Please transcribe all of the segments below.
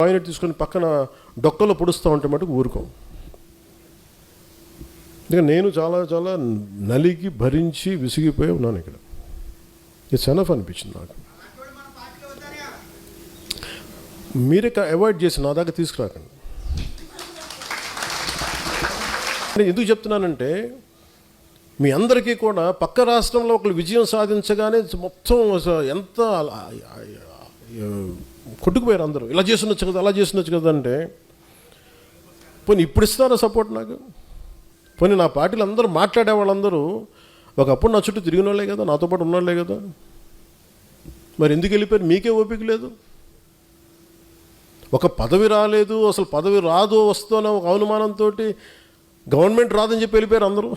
Toilet తీసుకొని పక్కన డొక్కలో పొడుస్తూ ఉంటే మటుకు ఊరుకోం. ఇక నేను చాలా చాలా నలిగి భరించి విసిగిపోయి ఉన్నాను. ఇక్కడ ఇట్స్ ఎనఫ్ అనిపించింది నాకు. మీరే అవాయిడ్ చేసి నా దాకా తీసుకురాకండి. ఎందుకు చెప్తున్నానంటే మీ అందరికీ కూడా పక్క రాష్ట్రంలో ఒకరు విజయం సాధించగానే మొత్తం ఎంత కొట్టుకుపోయారు అందరూ. ఇలా చేస్తుండొచ్చు కదా, అలా చేస్తుండొచ్చు కదా అంటే పోనీ ఇప్పుడు ఇస్తారా సపోర్ట్ నాకు? పోనీ నా పార్టీలు అందరూ మాట్లాడే వాళ్ళందరూ ఒకప్పుడు నా చుట్టూ తిరిగిన వాళ్ళే కదా, నాతో పాటు ఉన్నవాళ్ళే కదా. మరి ఎందుకు వెళ్ళిపోయారు? మీకే ఓపిక లేదు. ఒక పదవి రాలేదు, అసలు పదవి రాదు వస్తున్న ఒక అనుమానంతో గవర్నమెంట్ రాదని చెప్పి వెళ్ళిపోయారు అందరూ.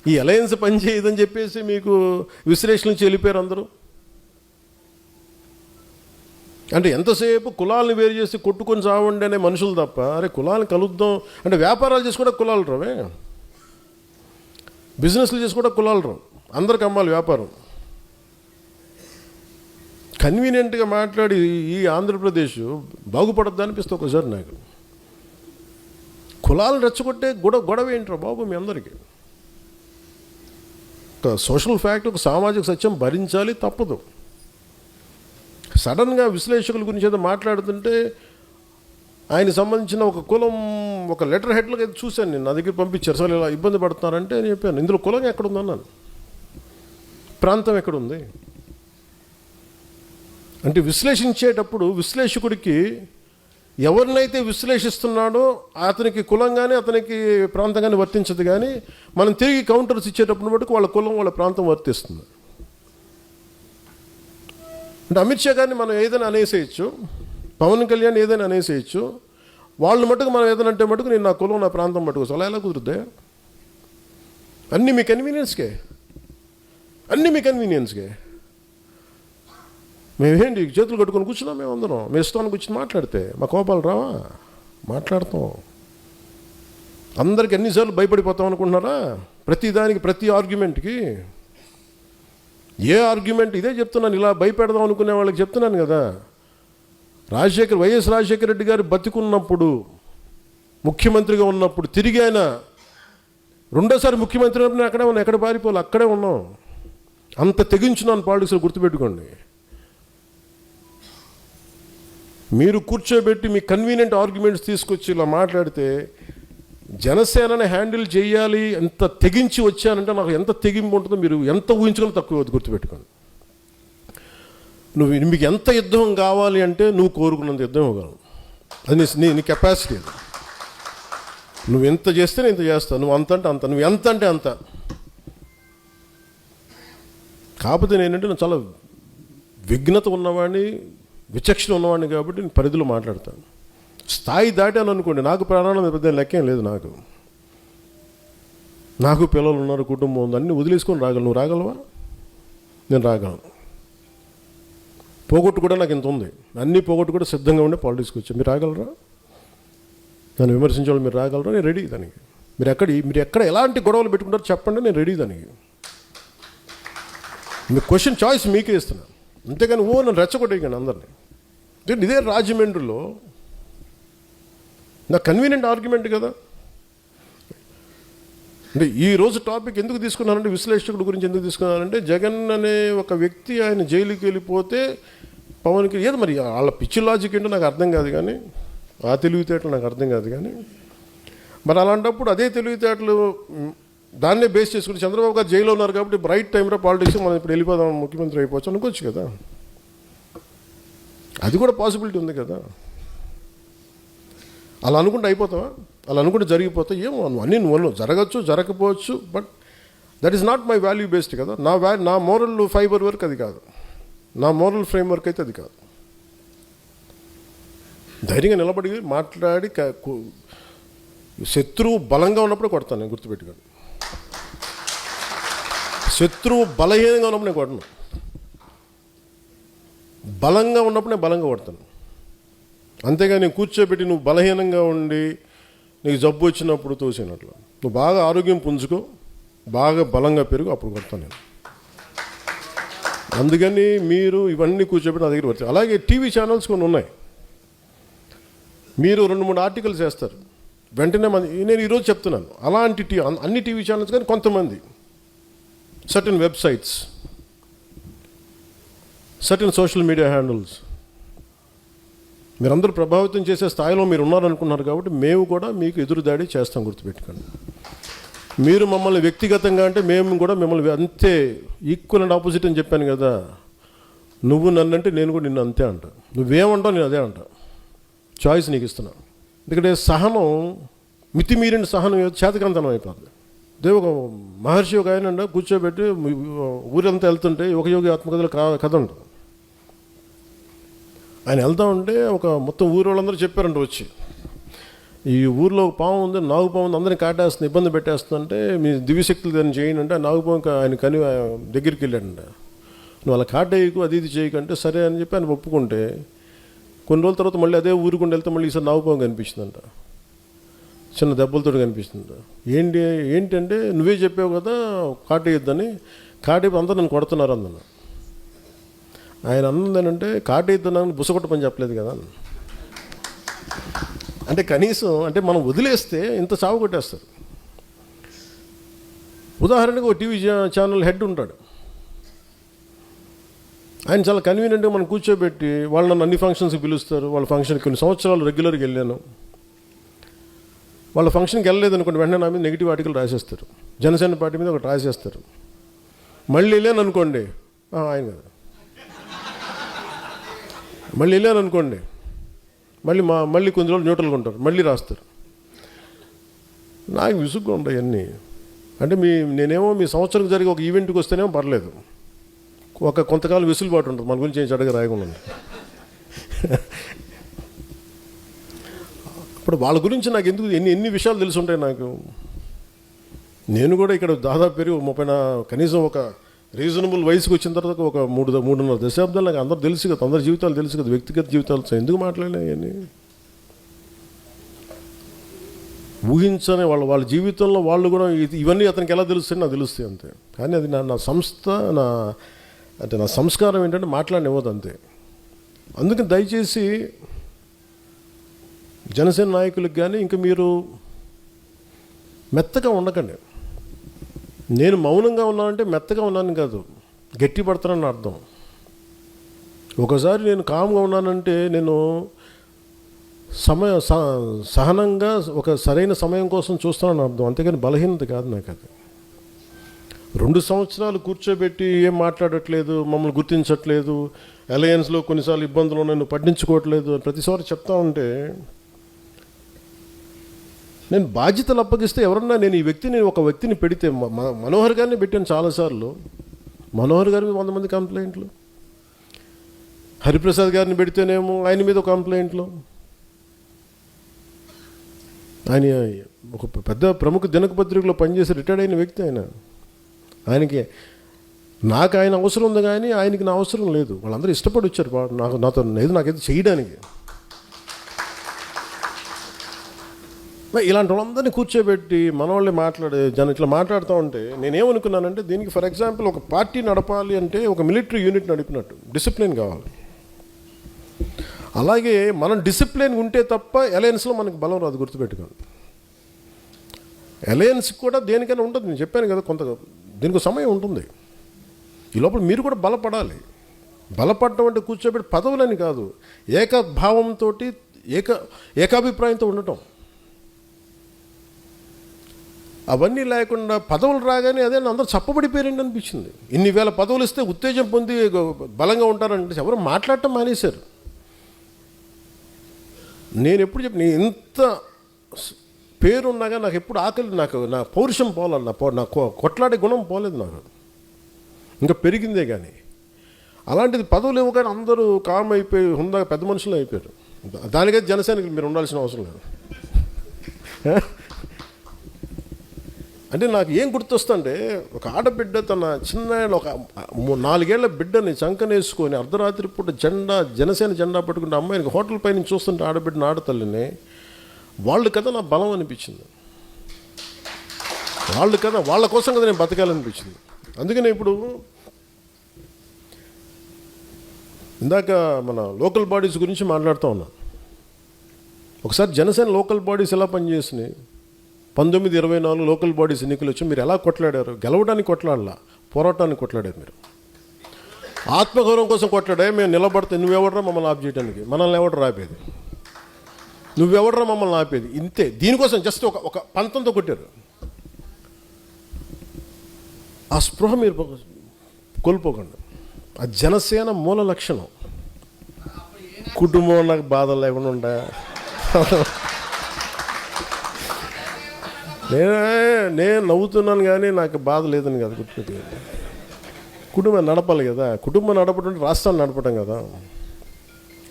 ఈ అలయన్స్ పనిచేయదని చెప్పేసి మీకు విశ్లేషణలు వెళ్ళిపోయారు అందరూ. అంటే ఎంతసేపు కులాలను వేరు చేసి కొట్టుకొని చావండి అనే మనుషులు తప్ప, అరే కులాలను కలుద్దాం అంటే వ్యాపారాలు చేసి కూడా కులాలు రావే, బిజినెస్లు చేసి కూడా కులాలు రావు. అందరికి అమ్మాలి వ్యాపారం. కన్వీనియంట్గా మాట్లాడి ఈ ఆంధ్రప్రదేశ్ బాగుపడద్దు అనిపిస్తుంది ఒకసారి నాకు. కులాలు రెచ్చగొట్టే గొడవ ఏంట్రా బాబు మీ అందరికీ? ఒక సోషల్ ఫ్యాక్ట్, ఒక సామాజిక సత్యం భరించాలి, తప్పదు. సడన్గా విశ్లేషకుల గురించి ఏదో మాట్లాడుతుంటే ఆయనకు సంబంధించిన ఒక కులం ఒక లెటర్ హెడ్లుగా అయితే చూశాను నేను. నా దగ్గర పంపించారు, అసలు ఇలా ఇబ్బంది పడుతున్నారంటే నేను చెప్పాను ఇందులో కులం ఎక్కడుందన్నాను, ప్రాంతం ఎక్కడుంది అంటే. విశ్లేషించేటప్పుడు విశ్లేషకుడికి ఎవరినైతే విశ్లేషిస్తున్నాడో అతనికి కులం కానీ అతనికి ప్రాంతం కానీ వర్తించదు. కానీ మనం తిరిగి కౌంటర్స్ ఇచ్చేటప్పుడు మటుకు వాళ్ళ కులం వాళ్ళ ప్రాంతం వర్తిస్తుంది. అంటే అమిత్ షా గారిని మనం ఏదైనా అనేసేయచ్చు, పవన్ కళ్యాణ్ ఏదైనా అనేసేయచ్చు, వాళ్ళు మటుకు మనం ఏదైనా అంటే మటుకు నేను నా కులం నా ప్రాంతం మటుకు అలా ఎలా కుదురుద్దా? అన్నీ మీ కన్వీనియన్స్కే, అన్నీ మీ కన్వీనియన్స్కే. మేమేంటి చేతులు కట్టుకొని కూర్చున్నాం, మేము అందరం మీ ఇష్టాన్ని కూర్చొని మాట్లాడితే మా కోపాలు రావా? మాట్లాడతాం. అందరికి ఎన్నిసార్లు భయపడిపోతాం అనుకుంటున్నారా? ప్రతిదానికి ప్రతి ఆర్గ్యుమెంట్కి ఏ ఆర్గ్యుమెంట్ ఇదే చెప్తున్నాను. ఇలా భయపెడదాం అనుకునే వాళ్ళకి చెప్తున్నాను కదా. వైఎస్ రాజశేఖర రెడ్డి గారు బతికున్నప్పుడు ముఖ్యమంత్రిగా ఉన్నప్పుడు తిరిగి ఆయన రెండోసారి ముఖ్యమంత్రి ఉన్నప్పుడు అక్కడే ఉన్నాం, ఎక్కడ పారిపోవాలి అక్కడే ఉన్నాం. అంత తెగించున్నాను పాలిటిక్స్లో, గుర్తుపెట్టుకోండి. మీరు కూర్చోబెట్టి మీ కన్వీనియంట్ ఆర్గ్యుమెంట్స్ తీసుకొచ్చి ఇలా మాట్లాడితే జనసేనని హ్యాండిల్ చేయాలి ఎంత తెగించి వచ్చానంటే నాకు ఎంత తెగింపు ఉంటుందో మీరు ఎంత ఊహించుకుని తక్కువ, గుర్తుపెట్టుకోండి. మీకు ఎంత యుద్ధం కావాలి అంటే నువ్వు కోరుకున్నంత యుద్ధం ఇవ్వగలవు. అది నీ కెపాసిటీ. అది నువ్వు ఎంత చేస్తే నేను ఇంత చేస్తాను, నువ్వు అంత అంటే అంత, నువ్వు ఎంత అంటే అంత. కాకపోతే నేనంటే నేను చాలా విఘ్నత ఉన్నవాడిని, విచక్షణ ఉన్నవాడిని కాబట్టి నేను పరిధిలో మాట్లాడతాను. స్థాయి దాటాను అనుకోండి, నాకు ప్రాణాలు పెద్ద లెక్కేం లేదు. నాకు పిల్లలు ఉన్నారు, కుటుంబం ఉంది, అన్నీ వదిలేసుకొని రాగలను. నువ్వు రాగలవా? నేను రాగలను. పోగొట్టు కూడా నాకు ఇంత ఉంది, అన్నీ పోగొట్టు కూడా సిద్ధంగా ఉండే పాలిటిక్స్కి వచ్చాను. మీరు రాగలరా? నన్ను విమర్శించేవాళ్ళు మీరు రాగలరా? నేను రెడీ దానికి. మీరు ఎక్కడ ఎలాంటి గొడవలు పెట్టుకుంటారో చెప్పండి, నేను రెడీ దానికి. మీ క్వశ్చన్ చాయిస్ మీకే ఇస్తున్నాను, అంతేగాని నన్ను రెచ్చగొట్టేయకండి అందరినీ. ఇదే రాజమండ్రిలో నా కన్వీనియంట్ ఆర్గ్యుమెంట్ కదా. అంటే ఈరోజు టాపిక్ ఎందుకు తీసుకున్నానంటే, విశ్లేషకుడి గురించి ఎందుకు తీసుకున్నానంటే, జగన్ అనే ఒక వ్యక్తి ఆయన జైలుకి వెళ్ళిపోతే పవన్కి ఏదో మరి వాళ్ళ పిచ్చి లాజిక్ ఏంటో నాకు అర్థం కాదు, కానీ ఆ తెలివితేటలు నాకు అర్థం కాదు. కానీ మరి అలాంటప్పుడు అదే తెలివితేటలు దాన్నే బేస్ చేసుకుని చంద్రబాబు గారు జైల్లో ఉన్నారు కాబట్టి రైట్ టైంలో పాలిటిక్స్ మనం ఇప్పుడు వెళ్ళిపోదాం, ముఖ్యమంత్రి అయిపోవచ్చు అనుకోవచ్చు కదా. అది కూడా పాసిబిలిటీ ఉంది కదా. అలా అనుకుంటే అయిపోతావా? అలా అనుకుంటే జరిగిపోతావు? ఏమో అన్నీ నువ్వు జరగచ్చు, జరగకపోవచ్చు, but that is not my value based కదా. నా మోరల్ ఫైబర్ వర్క్ అది కాదు, నా మోరల్ ఫ్రేమ్ వర్క్ అయితే అది కాదు. ధైర్యంగా నిలబడి మాట్లాడి శత్రువు బలంగా ఉన్నప్పుడే కొడతాను నేను, గుర్తుపెట్టుకోండి. శత్రువు బలహీనంగా ఉన్నప్పుడు నేను కొడను, బలంగా ఉన్నప్పుడు నేను బలంగా కొడతాను. అంతేగా నేను కూర్చోబెట్టి నువ్వు బలహీనంగా ఉండి నీకు జబ్బు వచ్చినప్పుడు తోసినట్లు నువ్వు బాగా ఆరోగ్యం పుంజుకో, బాగా బలంగా పెరుగు, అప్పుడు కొడతాను నేను. అందుకని మీరు ఇవన్నీ కూర్చోబెట్టి నా దగ్గర వచ్చాయి. అలాగే టీవీ ఛానల్స్ కొన్ని ఉన్నాయి. మీరు 2-3 ఆర్టికల్స్ వేస్తారు, వెంటనే నేను ఈరోజు చెప్తున్నాను, అలాంటి అన్ని టీవీ ఛానల్స్ కానీ కొంతమంది certain websites, certain social media handles, మీరందరూ ప్రభావితం చేసే స్థాయిలో మీరు ఉన్నారనుకున్నారు కాబట్టి మేము కూడా మీకు ఎదురుదాడి చేస్తాం, గుర్తుపెట్టుకోండి. మీరు మమ్మల్ని వ్యక్తిగతంగా అంటే మేము కూడా మిమ్మల్ని అంతే ఈక్వల్ అండ్ ఆపోజిట్ అని చెప్పాను కదా. నువ్వు నన్నంటే నేను కూడా నిన్ను అంతే అంట, నువ్వేమంటావు నేను అదే అంట. చాయిస్ నీకు ఇస్తున్నా. ఎందుకంటే సహనం, మితిమీరిన సహనం చేతకంతనం అయిపోతుంది. దేవు ఒక మహర్షి ఒక ఆయన కూర్చోబెట్టి ఊరంతా వెళ్తుంటే ఒక యోగి ఆత్మకథలో కథ ఉంటుంది. ఆయన వెళ్తా ఉంటే ఒక మొత్తం ఊరు వాళ్ళందరూ చెప్పారంట వచ్చి, ఈ ఊర్లో ఒక పాము ఉంది, నాగు పాము ఉంది, అందరినీ కాటేస్తుంది, ఇబ్బంది పెట్టేస్తుందంటే మీ దివ్యశక్తులు దాన్ని చేయండి అంటే ఆ నాగుపాము ఆయన కని దగ్గరికి వెళ్ళాడంట. నువ్వు అలా కాటేయకు, అది ఇది చేయకంటే సరే అని చెప్పి ఆయన ఒప్పుకుంటే కొన్ని రోజుల తర్వాత మళ్ళీ అదే ఊరుకుండా వెళ్తే మళ్ళీ ఈసారి నాగుపాము కనిపిస్తుందంట, చిన్న దెబ్బలతో కనిపిస్తుందంట. ఏంటంటే నువ్వే చెప్పావు కదా కాటేయొద్దని, కాటేపు అందరూ నన్ను కొడుతున్నారు అందన్న. ఆయన అన్నదేనంటే కాటేద్దానని బుసగొట్ట పని చెప్పలేదు కదా. అంటే కనీసం అంటే మనం వదిలేస్తే ఇంత చావు కొట్టేస్తారు. ఉదాహరణకు ఒక టీవీ ఛానల్ హెడ్ ఉంటాడు, ఆయన చాలా కన్వీనియంట్గా మనం కూర్చోబెట్టి వాళ్ళు నన్ను అన్ని ఫంక్షన్స్కి పిలుస్తారు. వాళ్ళ ఫంక్షన్కి కొన్ని సంవత్సరాలు రెగ్యులర్గా వెళ్ళాను, వాళ్ళ ఫంక్షన్కి వెళ్ళలేదు అనుకోండి, వెంటనే నా మీద నెగిటివ్ ఆర్టికల్ రాసేస్తారు, జనసేన పార్టీ మీద ఒకటి రాసేస్తారు. మళ్ళీ వెళ్ళాను అనుకోండి, ఆయన కదా, మళ్ళీ వెళ్ళాను అనుకోండి, మళ్ళీ కొన్ని రోజులు న్యూట్రల్గా ఉంటారు, మళ్ళీ రాస్తారు. నాకు విసుగ్గా ఉంటాయి అన్నీ. అంటే నేనేమో మీ సంవత్సరం జరిగే ఒక ఈవెంట్కి వస్తేనేమో పర్లేదు, కొంతకాలం వెసులుబాటు ఉంటుంది, మన గురించి ఏం చెడ్డగా రాయకుండా. ఇప్పుడు వాళ్ళ గురించి నాకు ఎందుకు ఎన్ని విషయాలు తెలిసి ఉంటాయి నాకు. నేను కూడా ఇక్కడ దాదాపు పెరిగి 30 కనీసం ఒక రీజనబుల్ వయసుకు వచ్చిన తర్వాత ఒక 3.5 దశాబ్దాలు నాకు అందరూ తెలుసు కదా, అందరి జీవితాలు తెలుసు కదా, వ్యక్తిగత జీవితాలు ఎందుకు మాట్లాడలేని ఊహించని వాళ్ళ జీవితంలో వాళ్ళు కూడా ఇవన్నీ అతనికి ఎలా తెలుస్తాయి నాకు తెలుస్తాయి అంతే. కానీ అది నా సంస్థ, నా సంస్కారం ఏంటంటే మాట్లాడనివ్వదు అంతే. అందుకని దయచేసి జనసేన నాయకులకు కానీ ఇంకా మీరు మెత్తగా ఉండకండి. నేను మౌనంగా ఉన్నానంటే మెత్తగా ఉన్నాను కాదు, గట్టి పడతానని అర్థం. ఒకసారి నేను కామ్గా ఉన్నానంటే నేను సహనంగా ఒక సరైన సమయం కోసం చూస్తానని అర్థం, అంతేగాని బలహీనత కాదు నాకు అది. 2 సంవత్సరాలు కూర్చోబెట్టి ఏం మాట్లాడట్లేదు, మమ్మల్ని గుర్తించట్లేదు, అలయన్స్లో కొన్నిసార్లు ఇబ్బందులు నన్ను పట్టించుకోవట్లేదు ప్రతిసారి చెప్తా ఉంటే, నేను బాధ్యతలు అప్పగిస్తే ఎవరన్నా నేను ఒక వ్యక్తిని పెడితే మనోహర్ గారిని పెట్టాను చాలాసార్లు. మనోహర్ గారి మీద 100 మంది కంప్లైంట్లు, హరిప్రసాద్ గారిని పెడితేనేమో ఆయన మీద ఒక కంప్లైంట్లు. ఆయన ఒక పెద్ద ప్రముఖ దినపత్రికలో పనిచేసి రిటైర్డ్ అయిన వ్యక్తి ఆయనకి నాకు ఆయన అవసరం ఉంది కానీ ఆయనకి నా అవసరం లేదు. వాళ్ళందరూ ఇష్టపడి వచ్చారు నాకైతే చేయడానికి. ఇలాంటి వాళ్ళందరినీ కూర్చోబెట్టి మన వాళ్ళే ఇట్లా మాట్లాడుతూ ఉంటే నేనేమనుకున్నానంటే, దీనికి ఫర్ ఎగ్జాంపుల్ ఒక పార్టీ నడపాలి అంటే ఒక మిలిటరీ యూనిట్ నడిపినట్టు డిసిప్లిన్ కావాలి. అలాగే మనం డిసిప్లిన్ ఉంటే తప్ప అలయన్స్లో మనకు బలం రాదు, గుర్తుపెట్టుకోండి. అలయన్స్ కూడా దేనికైనా ఉంటుంది, నేను చెప్పాను కదా, దీనికి సమయం ఉంటుంది. ఈ లోపల మీరు కూడా బలపడాలి. బలపడటం అంటే కూర్చోబెట్టి పదవులని కాదు, ఏకభావంతో ఏకాభిప్రాయంతో ఉండటం. అవన్నీ లేకుండా పదవులు రాగానే అదే అందరూ చప్పబడిపోయారండి అనిపించింది. ఇన్ని వేల పదవులు ఇస్తే ఉత్తేజం పొంది బలంగా ఉంటారంటే ఎవరు మాట్లాడటం మానేశారు. నేను ఎప్పుడు చెప్పి ఇంత పేరున్నాగా నాకు ఎప్పుడు ఆకలి, నా పౌరుషం పోలన్న, నా కొట్లాడే గుణం పోలేదు నాకు, ఇంకా పెరిగిందే. కానీ అలాంటిది పదవులు ఇవ్వగానే అందరూ కామ్ అయిపోయి హుందాగా పెద్ద మనుషులు అయిపోయారు. దానికైతే జనసేనకి మీరు ఉండాల్సిన అవసరం లేదు. అంటే నాకు ఏం గుర్తొస్తుంటే, ఒక ఆడబిడ్డ తన చిన్న ఒక 4 ఏళ్ల బిడ్డని చంకనేసుకొని అర్ధరాత్రి పూట జనసేన జెండా పట్టుకుంటే అమ్మాయిని హోటల్ పై నుంచి చూస్తుంటే ఆడబిడ్డని, ఆడతల్లిని, వాళ్ళు కదా నా బలం అనిపించింది. వాళ్ళు కదా, వాళ్ళ కోసం కదా నేను బతకాలనిపించింది. అందుకని ఇప్పుడు ఇందాక మన లోకల్ బాడీస్ గురించి మాట్లాడుతూ ఉన్నాను. ఒకసారి జనసేన లోకల్ బాడీస్ ఎలా పనిచేసినాయి, 1924 లోకల్ బాడీస్ ఎన్నికలు వచ్చి మీరు ఎలా కొట్లాడారు? గెలవడానికి కొట్లాడలా, పోరాటానికి కొట్లాడారు. మీరు ఆత్మగౌరవం కోసం కొట్లాడే. మేము నిలబడితే నువ్వెవడరా మమ్మల్ని ఆప్ చేయడానికి? మనల్ని ఎవడరా ఆపేది? నువ్వెవడరా మమ్మల్ని ఆపేది? ఇంతే. దీనికోసం జస్ట్ ఒక పంతంతో కొట్టారు. ఆ స్పృహ మీరు కోల్పోకండి. ఆ జనసేన మూల లక్షణం. కుటుంబం నాకు బాధలు లేకుండా ఉండా, నేను నవ్వుతున్నాను కానీ నాకు బాధ లేదని కదా గుర్తుపెట్టుకోండి. కుటుంబం నడపాలి కదా. కుటుంబం నడపడం రాష్ట్రాన్ని నడపటం కదా,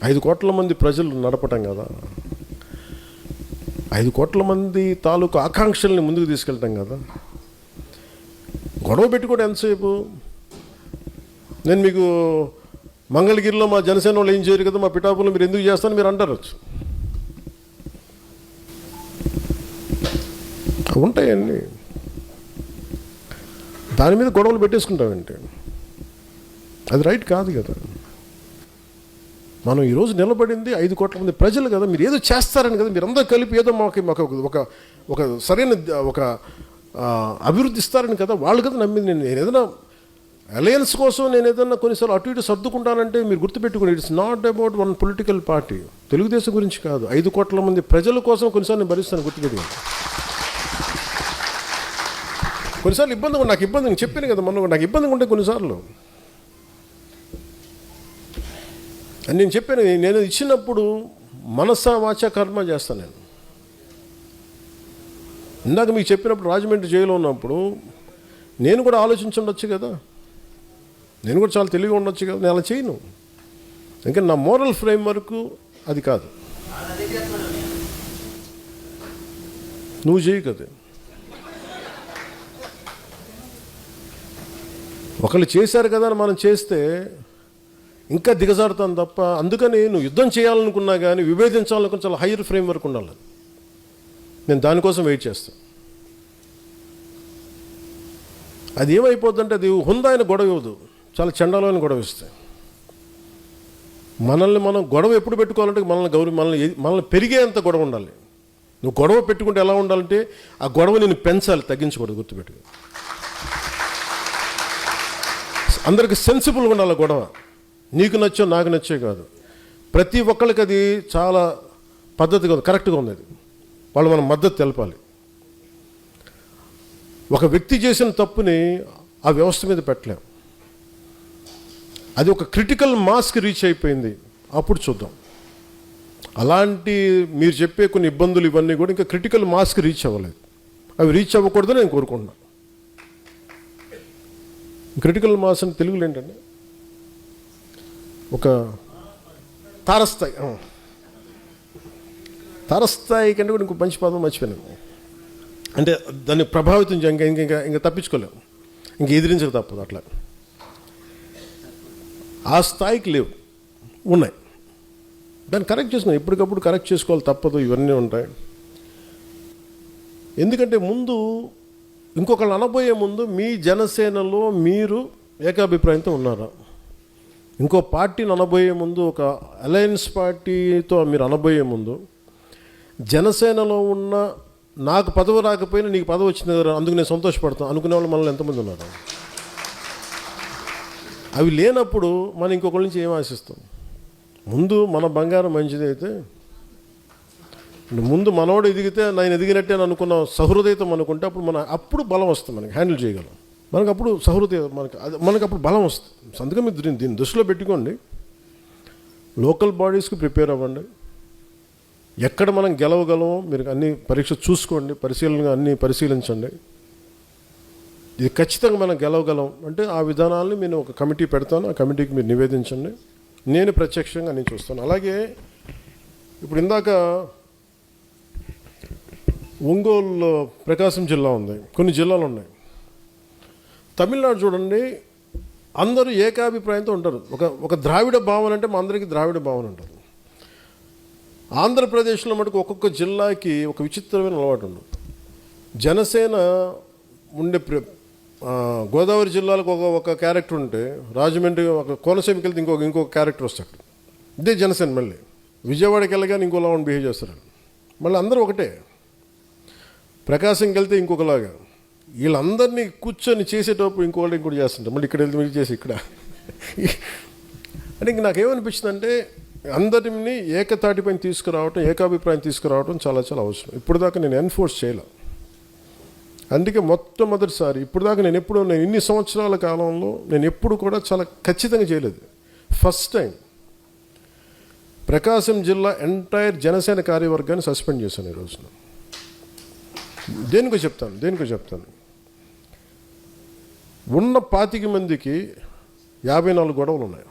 5 కోట్ల మంది ప్రజలు నడపటం కదా, 5 కోట్ల మంది తాలూకు ఆకాంక్షల్ని ముందుకు తీసుకెళ్ళటం కదా. గొడవ పెట్టుకోవడం ఎంతసేపు? నేను మీకు మంగళగిరిలో మా జనసేన వాళ్ళు ఏం చేయరు కదా, మా పిఠాపురంలో మీరు ఎందుకు చేస్తారని మీరు అంటారు. ఉంటాయండి. దాని మీద గొడవలు పెట్టేసుకుంటామంటే అది రైట్ కాదు కదా. మనం ఈరోజు నిలబడింది 5 కోట్ల మంది ప్రజలు కదా. మీరు ఏదో చేస్తారని కదా, మీరు అందరూ కలిపి ఏదో మాకు ఒక సరైన ఒక అభివృద్ధి ఇస్తారని కదా వాళ్ళు కదా నమ్మింది. నేను ఏదైనా అలయన్స్ కోసం నేను ఏదైనా కొన్నిసార్లు అటు ఇటు సర్దుకుంటానంటే మీరు గుర్తుపెట్టుకోండి, it's not about one political party. Telugu Desam గురించి కాదు, 5 కోట్ల మంది ప్రజల కోసం కొన్నిసార్లు నేను భరిస్తాను. గుర్తుపెట్టుకోండి. కొన్నిసార్లు ఇబ్బందిగా నాకు ఇబ్బంది చెప్పాను కదా, మొన్న నాకు ఇబ్బందిగా ఉంటే కొన్నిసార్లు అని నేను చెప్పాను. నేను ఇచ్చినప్పుడు మనస వాచ కర్మ చేస్తాను. నేను ఇందాక మీకు చెప్పినప్పుడు రాజమండ్రి జైల్లో ఉన్నప్పుడు నేను కూడా ఆలోచించుండొచ్చు కదా, నేను కూడా చాలా తెలివిగా ఉండొచ్చు కదా. నేను అలా చేయను, ఇంకా నా మోరల్ ఫ్రేమ్ వర్క్ అది కాదు. నువ్వు చేయి కదా. ఒకళ్ళు చేశారు కదా అని మనం చేస్తే ఇంకా దిగజారుతాను తప్ప. అందుకని నువ్వు యుద్ధం చేయాలనుకున్నా కానీ విభేదించాలనుకున్న చాలా హైయర్ ఫ్రేమ్ వర్క్ ఉండాలి. నేను దానికోసం వెయిట్ చేస్తాను. అది ఏమైపోద్దంటే అది హుందాయిన గొడవ ఇవ్వదు, చాలా చండాలమైన గొడవ ఇస్తాయి. మనల్ని మనం గొడవ ఎప్పుడు పెట్టుకోవాలంటే మనల్ని పెరిగేంత గొడవ ఉండాలి. నువ్వు గొడవ పెట్టుకుంటే ఎలా ఉండాలంటే ఆ గొడవ నేను పెంచాలి, తగ్గించకూడదు. గుర్తుపెట్టుకో. అందరికి సెన్సిబుల్గా ఉండాలి గొడవ. నీకు నచ్చో నాకు నచ్చే కాదు, ప్రతి ఒక్కరికి అది చాలా పద్ధతిగా ఉంది, కరెక్ట్గా ఉంది. అది వాళ్ళు మనం మద్దతు తెలపాలి. ఒక వ్యక్తి చేసిన తప్పుని ఆ వ్యవస్థ మీద పెట్టలేం. అది ఒక క్రిటికల్ మాస్కి రీచ్ అయిపోయింది, అప్పుడు చూద్దాం. అలాంటి మీరు చెప్పే కొన్ని ఇబ్బందులు ఇవన్నీ కూడా ఇంకా క్రిటికల్ మాస్కి రీచ్ అవ్వలేదు. అవి రీచ్ అవ్వకూడదని నేను కోరుకుంటున్నాను. క్రిటికల్ మాస్ అని తెలుగులో ఏంటంటే ఒక తారస్థాయి. తారస్థాయి కంటే కూడా ఇంకో మంచి పదం మర్చిపోయాను. అంటే దాన్ని ప్రభావితం ఇంకా తప్పించుకోలేము, ఇంక ఎదిరించక తప్పదు. అట్లా ఆ స్థాయికి లేవు, ఉన్నాయి. దాన్ని కరెక్ట్ చేసుకున్నాం, ఎప్పటికప్పుడు కరెక్ట్ చేసుకోవాలి, తప్పదు. ఇవన్నీ ఉంటాయి. ఎందుకంటే ముందు ఇంకొకళ్ళు అనబోయే ముందు మీ జనసేనలో మీరు ఏకాభిప్రాయంతో ఉన్నారా? ఇంకో పార్టీని అనబోయే ముందు, ఒక అలయన్స్ పార్టీతో మీరు అనబోయే ముందు, జనసేనలో ఉన్న నాకు పదవి రాకపోయినా నీకు పదవి వచ్చింది కదా అందుకు నేను సంతోషపడతాను అనుకునే వాళ్ళు మనల్ని ఎంతమంది ఉన్నారు? అవి లేనప్పుడు మనం ఇంకొకరి నుంచి ఏం ఆశిస్తాం? ముందు మన బంగారం మంచిదైతే, ముందు మనోడు ఎదిగితే నేను ఎదిగినట్టే అని అనుకున్న సహృదయతం అనుకుంటే అప్పుడు బలం వస్తుంది, మనకి హ్యాండిల్ చేయగలం. మనకు అప్పుడు సహృదయ మనకు అప్పుడు బలం వస్తుంది. అందుకని మీరు దీన్ని దృష్టిలో పెట్టుకోండి. లోకల్ బాడీస్కి ప్రిపేర్ అవ్వండి. ఎక్కడ మనం గెలవగలమో మీరు అన్ని పరీక్ష చూసుకోండి, అన్నీ పరిశీలించండి. ఇది ఖచ్చితంగా మనం గెలవగలం అంటే ఆ విధానాలని నేను ఒక కమిటీ పెడతాను, ఆ కమిటీకి మీరు నివేదించండి. నేను ప్రత్యక్షంగా నేను చూస్తాను. అలాగే ఇప్పుడు ఇందాక ఒంగోలు ప్రకాశం జిల్లా ఉంది, కొన్ని జిల్లాలు ఉన్నాయి. తమిళనాడు చూడండి, అందరూ ఏకాభిప్రాయంతో ఉంటారు. ఒక ద్రావిడ భావన అంటే మా అందరికీ ద్రావిడ భావన ఉంటుంది. ఆంధ్రప్రదేశ్లో మటుకు ఒక్కొక్క జిల్లాకి ఒక విచిత్రమైన అలవాటు ఉండదు. జనసేన ఉండే గోదావరి జిల్లాలకు ఒక క్యారెక్టర్ ఉంటే, రాజమండ్రి ఒక కోనసీమకి వెళ్తే ఇంకొక క్యారెక్టర్ వస్తాడు. ఇదే జనసేన. మళ్ళీ విజయవాడకి వెళ్ళగానే ఇంకోలా బిహేవ్ చేస్తారు. మళ్ళీ అందరూ ఒకటే. ప్రకాశంకి వెళ్తే ఇంకొకలాగా, వీళ్ళందరినీ కూర్చొని చేసేటప్పుడు ఇంకోటి చేస్తుంటారు, మళ్ళీ ఇక్కడ వెళ్తే మీరు చేసి ఇక్కడ. అంటే ఇంక నాకేమనిపించిందంటే అందరినీ ఏకతాటిపైన తీసుకురావటం, ఏకాభిప్రాయం తీసుకురావటం చాలా చాలా అవసరం. ఇప్పుడు దాకా నేను ఎన్ఫోర్స్ చేయలే. అందుకే మొట్టమొదటిసారి ఇప్పుడు దాకా నేను ఇన్ని సంవత్సరాల కాలంలో నేను ఎప్పుడు కూడా చాలా ఖచ్చితంగా చేయలేదు. ఫస్ట్ టైం ప్రకాశం జిల్లా ఎంటైర్ జనసేన కార్యవర్గాన్ని సస్పెండ్ చేశాను ఈ రోజున. దేనికో చెప్తాను. ఉన్న 25 మందికి 54 గొడవలు ఉన్నాయి.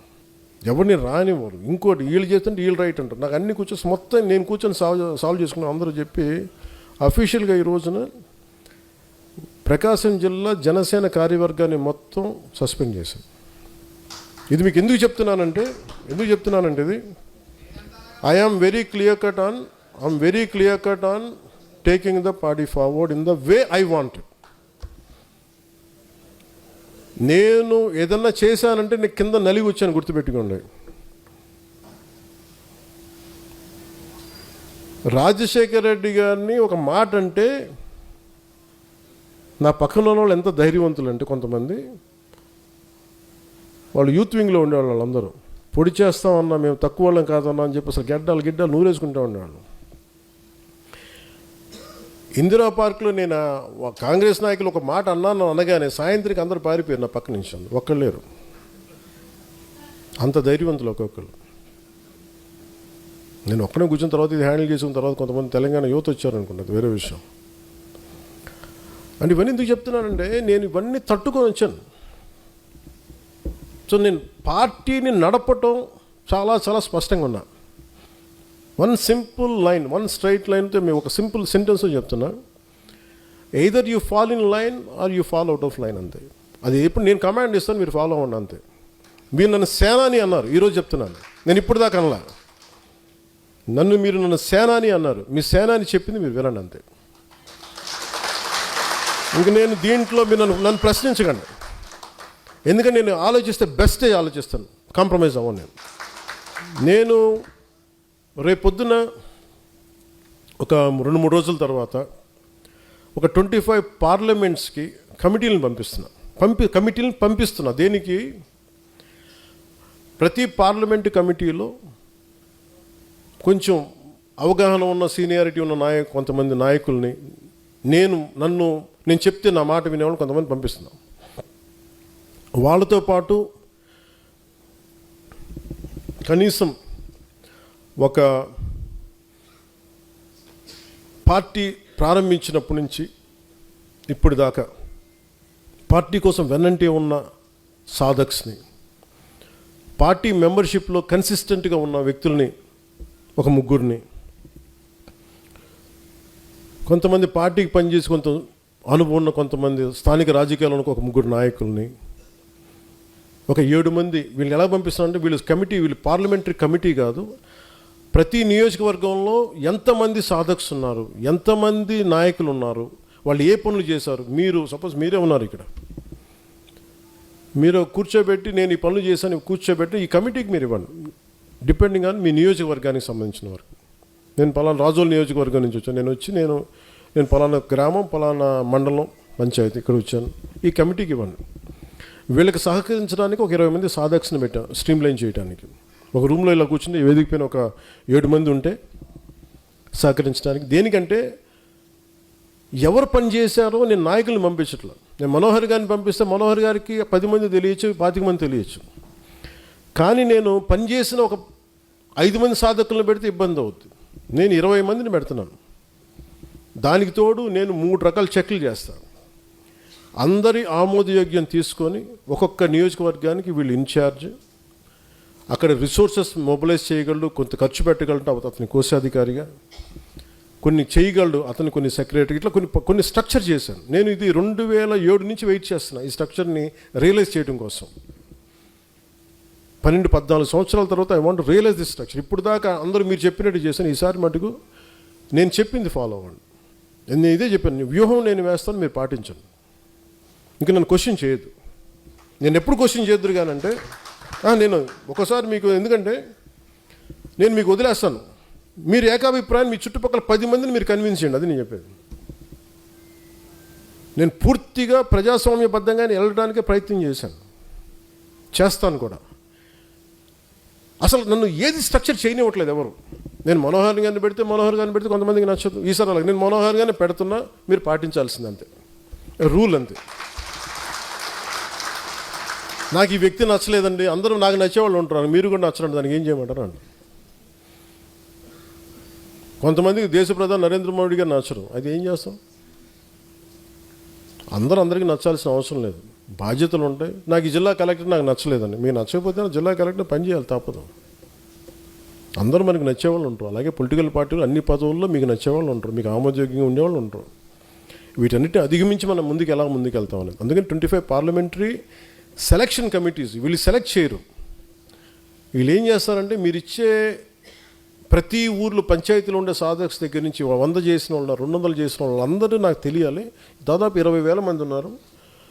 ఎవరిని రానివ్వరు. ఇంకోటి వీళ్ళు చేస్తుంటే వీళ్ళు రైట్ అంటారు. నాకు అన్ని మొత్తం నేను కూర్చొని సాల్వ్ చేసుకున్నాను. అందరూ చెప్పి అఫీషియల్గా ఈ రోజున ప్రకాశం జిల్లా జనసేన కార్యవర్గాన్ని మొత్తం సస్పెండ్ చేశాను. ఇది మీకు ఎందుకు చెప్తున్నానంటే ఇది I'm very clear cut on taking the party forward in the way I wanted. నేను ఏదన్నా చేశానంటే నేను కింద నలిగి వచ్చాను, గుర్తుపెట్టుకోండి. రాజశేఖర రెడ్డి గారిని ఒక మాట అంటే నా పక్కన ఉన్న వాళ్ళు ఎంత ధైర్యవంతులు అంటే, కొంతమంది వాళ్ళు యూత్ వింగ్లో ఉండేవాళ్ళు, వాళ్ళందరూ పొడి చేస్తామన్నా, మేము తక్కువ వాళ్ళం కాదన్నా అని చెప్పి అసలు గిడ్డలు నూరేసుకుంటూ ఉండేవాళ్ళు. ఇందిరా పార్క్లో నేను కాంగ్రెస్ నాయకులు ఒక మాట అన్నాను అనగానే సాయంత్రికి అందరూ పారిపోయారు నా పక్క నుంచి. ఒక్కళ్ళు లేరు, అంత ధైర్యవంతులు ఒక్కొక్కరు. నేను ఒక్కడే కూర్చున్న తర్వాత ఇది హ్యాండిల్ చేసిన తర్వాత కొంతమంది తెలంగాణ యువత వచ్చారనుకున్నది వేరే విషయం. అంటే ఇవన్నీ ఎందుకు చెప్తున్నానంటే నేను ఇవన్నీ తట్టుకొని వచ్చాను. సో నేను పార్టీని నడపటం చాలా చాలా స్పష్టంగా ఉన్నా. One simple line, one straight లైన్తో మేము ఒక సింపుల్ సెంటెన్స్ చెప్తున్నా. Either you fall in line or you fall out of line, అంతే. అది ఎప్పుడు నేను కమాండ్ ఇస్తాను, మీరు ఫాలో అవ్వండి, అంతే. మీరు నన్ను సేనాని అన్నారు, ఈరోజు చెప్తున్నాను. నేను ఇప్పుడు దాకా అనలా. మీరు నన్ను సేనాని అన్నారు, మీ సేనాని చెప్పింది మీరు వినండి, అంతే. ఇంక నేను దీంట్లో మీరు నన్ను ప్రశ్నించకండి. ఎందుకంటే నేను ఆలోచిస్తే బెస్టే ఆలోచిస్తాను, కాంప్రమైజ్ అవ్వను. నేను రేపొద్దున ఒక 2-3 రోజుల తర్వాత ఒక 25 పార్లమెంట్స్కి కమిటీలను పంపిస్తున్నా. దేనికి? ప్రతి పార్లమెంటు కమిటీలో కొంచెం అవగాహన ఉన్న, సీనియారిటీ ఉన్న కొంతమంది నాయకుల్ని, నేను చెప్తే నా మాట వినేవాళ్ళు కొంతమంది పంపిస్తున్నాం. వాళ్ళతో పాటు కనీసం ఒక పార్టీ ప్రారంభించినప్పటి నుంచి ఇప్పుడు దాకా పార్టీ కోసం వెన్నంటే ఉన్న సాధక్స్ని, పార్టీ మెంబర్షిప్లో కన్సిస్టెంట్గా ఉన్న వ్యక్తుల్ని ఒక 3 కొంతమంది పార్టీకి పనిచేసి కొంత అనుభవం ఉన్న కొంతమంది స్థానిక రాజకీయాల్లో ఒక 3 నాయకుల్ని, ఒక 7 మంది. వీళ్ళు ఎలా పంపిస్తున్నారంటే వీళ్ళు పార్లమెంటరీ కమిటీ కాదు, ప్రతి నియోజకవర్గంలో ఎంతమంది సాధక్స్ ఉన్నారు, ఎంతమంది నాయకులు ఉన్నారు, వాళ్ళు ఏ పనులు చేశారు. సపోజ్ మీరే ఉన్నారు ఇక్కడ, మీరు కూర్చోబెట్టి నేను ఈ పనులు చేశాను కూర్చోబెట్టి ఈ కమిటీకి మీరు ఇవ్వండి, డిపెండింగ్ ఆన్ మీ నియోజకవర్గానికి సంబంధించిన వరకు. నేను పలానా రాజోల్ నియోజకవర్గం నుంచి వచ్చాను, నేను పలానా గ్రామం, పలానా మండలం, పంచాయతీ ఇక్కడ వచ్చాను, ఈ కమిటీకి ఇవ్వండి. వీళ్ళకి సహకరించడానికి ఒక 20 మంది సాధక్స్ని పెట్టాను, స్ట్రీమ్ లైన్ చేయడానికి. ఒక రూమ్లో ఇలా కూర్చుని వేదిక పైన ఒక 7 మంది ఉంటే సహకరించడానికి. దేనికంటే ఎవరు పని చేశారో నేను నాయకుల్ని పంపించట్లా. నేను మనోహర్ గారిని పంపిస్తే మనోహర్ గారికి 10 మంది తెలియచ్చు, 25 మంది తెలియచ్చు. కానీ నేను పనిచేసిన ఒక 5 మంది సాధకులను పెడితే ఇబ్బంది అవుతుంది. నేను 20 మందిని పెడుతున్నాను. దానికి తోడు నేను 3 రకాల చెక్లు చేస్తాను. అందరి ఆమోదయోగ్యం తీసుకొని ఒక్కొక్క నియోజకవర్గానికి వీళ్ళు ఇన్ఛార్జ్, అక్కడ రిసోర్సెస్ మొబిలైజ్ చేయగలడు, కొంత ఖర్చు పెట్టగలడు అతని కోశాధికారిగా, కొన్ని చేయగలడు అతను, కొన్ని సెక్రటరీ, ఇట్లా కొన్ని స్ట్రక్చర్ చేశాను. నేను ఇది 2007 నుంచి వెయిట్ చేస్తున్నా ఈ స్ట్రక్చర్ని రియలైజ్ చేయడం కోసం. 12-14 సంవత్సరాల తర్వాత I want realize this structure. ఇప్పుడు దాకా అందరూ మీరు చెప్పినట్టు చేశాను, ఈసారి మటుకు నేను చెప్పింది ఫాలో అవ్వండి. నేను ఇదే చెప్పాను, వ్యూహం నేను వేస్తాను, మీరు పాటించండి. ఇంకా నన్ను క్వశ్చన్ చేయొద్దు. నేను ఎప్పుడు క్వశ్చన్ చేయొద్దు కానంటే నేను ఒకసారి మీకు, ఎందుకంటే నేను మీకు వదిలేస్తాను, మీరు ఏకాభిప్రాయాన్ని మీ చుట్టుపక్కల 10 మందిని మీరు కన్విన్స్ చేయండి. అది నేను చెప్పేది. నేను పూర్తిగా ప్రజాస్వామ్యబద్ధంగానే వెళ్ళడానికి ప్రయత్నం చేస్తాను కూడా. అసలు నన్ను ఏది స్ట్రక్చర్ చేయనివ్వట్లేదు ఎవరు. నేను మనోహర్ గారిని పెడితే కొంతమందికి నచ్చదు. ఈసారి అలాగే నేను మనోహర్ గారిని పెడుతున్నా, మీరు పాటించాల్సింది అంతే, రూల్ అంతే. నాకు ఈ వ్యక్తి నచ్చలేదండి, అందరూ నాకు నచ్చేవాళ్ళు ఉంటారు, మీరు కూడా నచ్చరండి, దానికి ఏం చేయమంటారు అండి. కొంతమందికి దేశ ప్రధాని నరేంద్ర మోడీ గారు నచ్చరు, అది ఏం చేస్తాం? అందరికీ నచ్చాల్సిన అవసరం లేదు, బాధ్యతలు ఉంటాయి. నాకు ఈ జిల్లా కలెక్టర్ నాకు నచ్చలేదండి, మీకు నచ్చకపోతే జిల్లా కలెక్టర్ పని చేయాలి, తప్పదు. అందరూ మనకు నచ్చేవాళ్ళు ఉంటారు. అలాగే పొలిటికల్ పార్టీలు అన్ని పదవుల్లో మీకు నచ్చేవాళ్ళు ఉంటారు, మీకు ఆమోదయోగ్యంగా ఉండేవాళ్ళు ఉంటారు. వీటన్నిటిని అధిగమించి మనం ఎలా ముందుకు వెళ్తాం అనేది. అందుకని 25 పార్లమెంటరీ సెలక్షన్ కమిటీస్ వీళ్ళు సెలెక్ట్ చేయరు. వీళ్ళు ఏం చేస్తారంటే, మీరు ఇచ్చే ప్రతి ఊర్లో పంచాయతీలో ఉండే సాధక్స్ దగ్గర నుంచి 100 చేసిన వాళ్ళు, 200 చేసిన వాళ్ళు అందరూ నాకు తెలియాలి. దాదాపు 20,000 మంది ఉన్నారు.